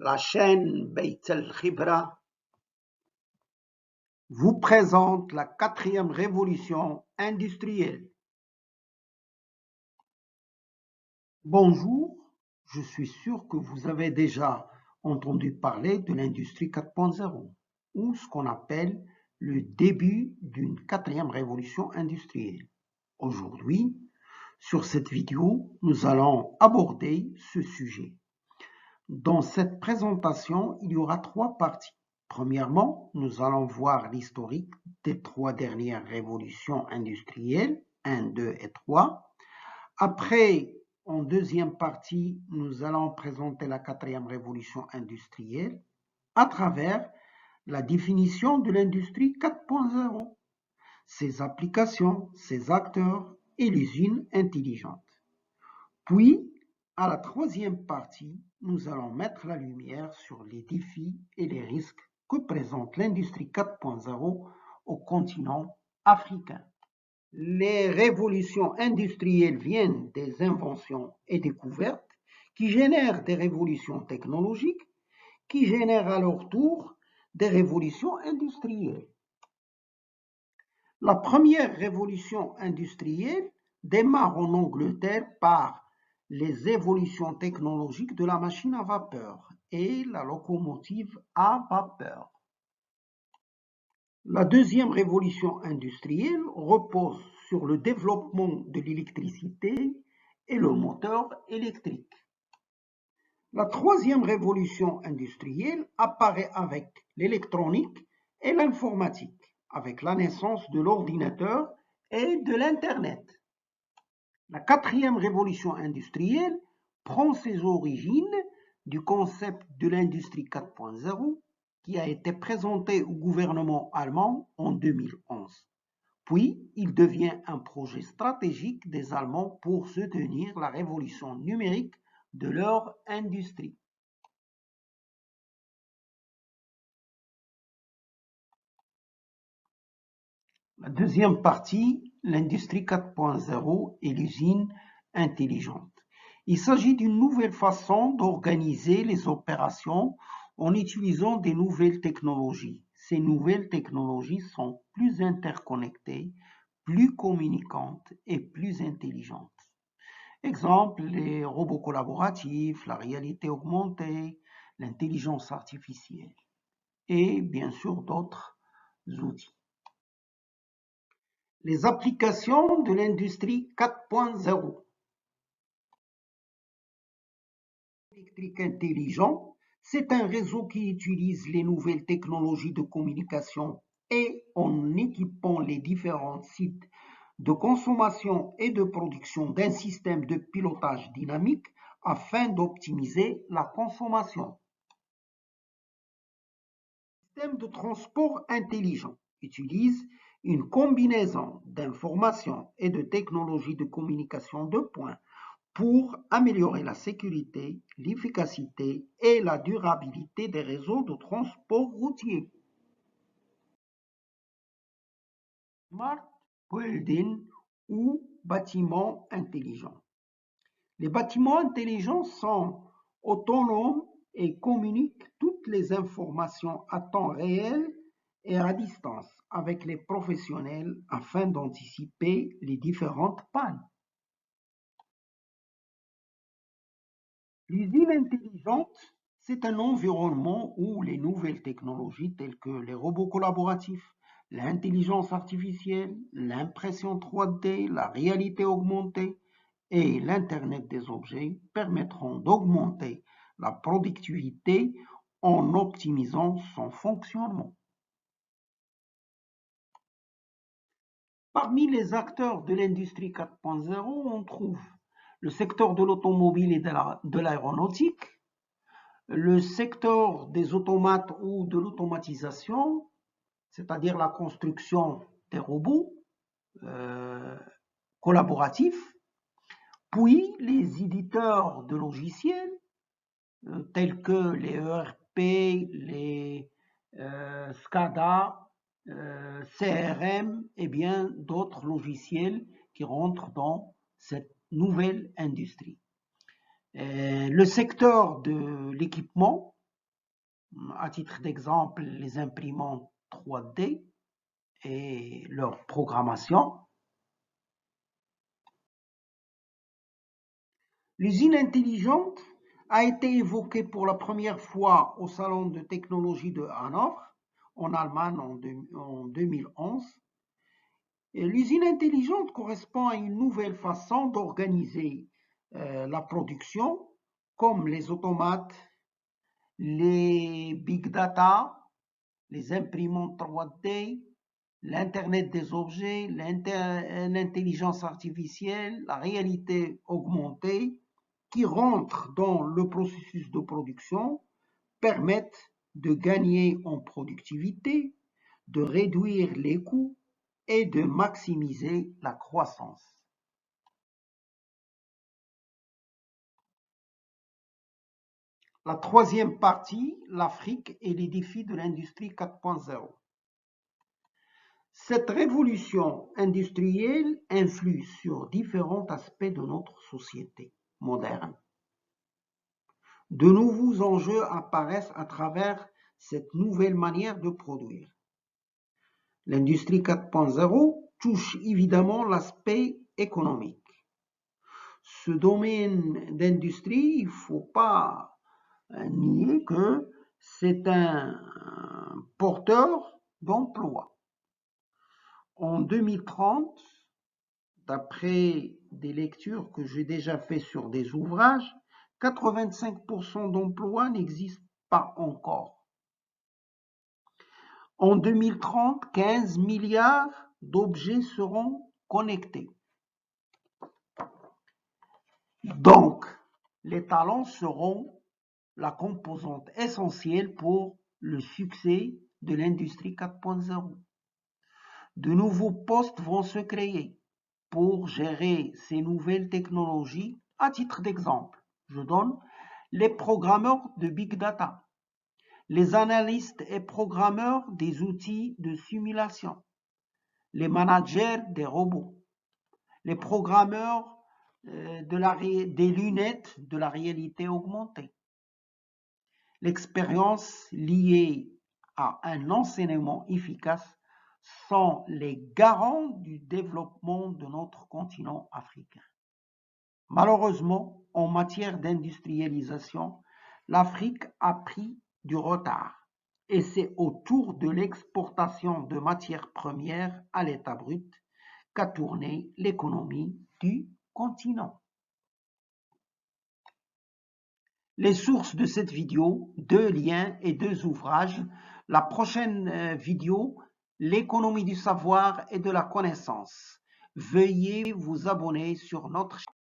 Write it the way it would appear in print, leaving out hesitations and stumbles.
La chaîne Beit El Khibra vous présente la 4e révolution industrielle. Bonjour, je suis sûr que vous avez déjà entendu parler de l'industrie 4.0 ou ce qu'on appelle le début d'une 4e révolution industrielle. Aujourd'hui, sur cette vidéo, nous allons aborder ce sujet. Dans cette présentation, il y aura 3 parties. Premièrement, nous allons voir l'historique des 3 dernières révolutions industrielles, 1, 2 et 3. Après, en deuxième partie, nous allons présenter la 4e révolution industrielle à travers la définition de l'industrie 4.0, ses applications, ses acteurs et l'usine intelligente. Puis, à la 3e partie, nous allons mettre la lumière sur les défis et les risques que présente l'industrie 4.0 au continent africain. Les révolutions industrielles viennent des inventions et découvertes qui génèrent des révolutions technologiques qui génèrent à leur tour des révolutions industrielles. La première révolution industrielle démarre en Angleterre par les évolutions technologiques de la machine à vapeur et la locomotive à vapeur. La deuxième révolution industrielle repose sur le développement de l'électricité et le moteur électrique. La troisième révolution industrielle apparaît avec l'électronique et l'informatique, avec la naissance de l'ordinateur et de l'Internet. La 4e révolution industrielle prend ses origines du concept de l'industrie 4.0 qui a été présenté au gouvernement allemand en 2011. Puis, il devient un projet stratégique des Allemands pour soutenir la révolution numérique de leur industrie. La deuxième partie, l'industrie 4.0 et l'usine intelligente. Il s'agit d'une nouvelle façon d'organiser les opérations en utilisant des nouvelles technologies. Ces nouvelles technologies sont plus interconnectées, plus communicantes et plus intelligentes. Exemple, les robots collaboratifs, la réalité augmentée, l'intelligence artificielle et bien sûr d'autres outils. Les applications de l'industrie 4.0. Électrique intelligent, c'est un réseau qui utilise les nouvelles technologies de communication et en équipant les différents sites de consommation et de production d'un système de pilotage dynamique afin d'optimiser la consommation. Le système de transport intelligent utilise une combinaison d'informations et de technologies de communication de pointe pour améliorer la sécurité, l'efficacité et la durabilité des réseaux de transport routier. Smart Building ou bâtiments intelligents. Les bâtiments intelligents sont autonomes et communiquent toutes les informations à temps réel et à distance avec les professionnels afin d'anticiper les différentes pannes. L'usine intelligente, c'est un environnement où les nouvelles technologies telles que les robots collaboratifs, l'intelligence artificielle, l'impression 3D, la réalité augmentée et l'Internet des objets permettront d'augmenter la productivité en optimisant son fonctionnement. Parmi les acteurs de l'industrie 4.0, on trouve le secteur de l'automobile et de l'aéronautique, le secteur des automates ou de l'automatisation, c'est-à-dire la construction des robots collaboratifs, puis les éditeurs de logiciels tels que les ERP, les SCADA, CRM et bien d'autres logiciels qui rentrent dans cette nouvelle industrie. Le secteur de l'équipement, À titre d'exemple, les imprimantes 3D et leur programmation. L'usine intelligente a été évoquée pour la première fois au Salon de technologie de Hanovre, en Allemagne en 2011. L'usine intelligente correspond à une nouvelle façon d'organiser la production, comme les automates, les big data, les imprimantes 3D, l'Internet des objets, l'intelligence artificielle, la réalité augmentée, qui rentrent dans le processus de production, permettent de gagner en productivité, de réduire les coûts et de maximiser la croissance. La troisième partie, l'Afrique et les défis de l'industrie 4.0. Cette révolution industrielle influe sur différents aspects de notre société moderne. De nouveaux enjeux apparaissent à travers cette nouvelle manière de produire. L'industrie 4.0 touche évidemment l'aspect économique. Ce domaine d'industrie, il ne faut pas nier que c'est un porteur d'emplois. En 2030, d'après des lectures que j'ai déjà faites sur des ouvrages, 85% d'emplois n'existent pas encore. En 2030, 15 milliards d'objets seront connectés. Donc, les talents seront la composante essentielle pour le succès de l'industrie 4.0. De nouveaux postes vont se créer pour gérer ces nouvelles technologies. À titre d'exemple, je donne les programmeurs de Big Data, les analystes et programmeurs des outils de simulation, les managers des robots, les programmeurs des lunettes de la réalité augmentée. L'expérience liée à un enseignement efficace sont les garants du développement de notre continent africain. Malheureusement, en matière d'industrialisation, l'Afrique a pris du retard et c'est autour de l'exportation de matières premières à l'état brut qu'a tourné l'économie du continent. Les sources de cette vidéo, 2 liens et 2 ouvrages. La prochaine vidéo, l'économie du savoir et de la connaissance. Veuillez vous abonner sur notre chaîne.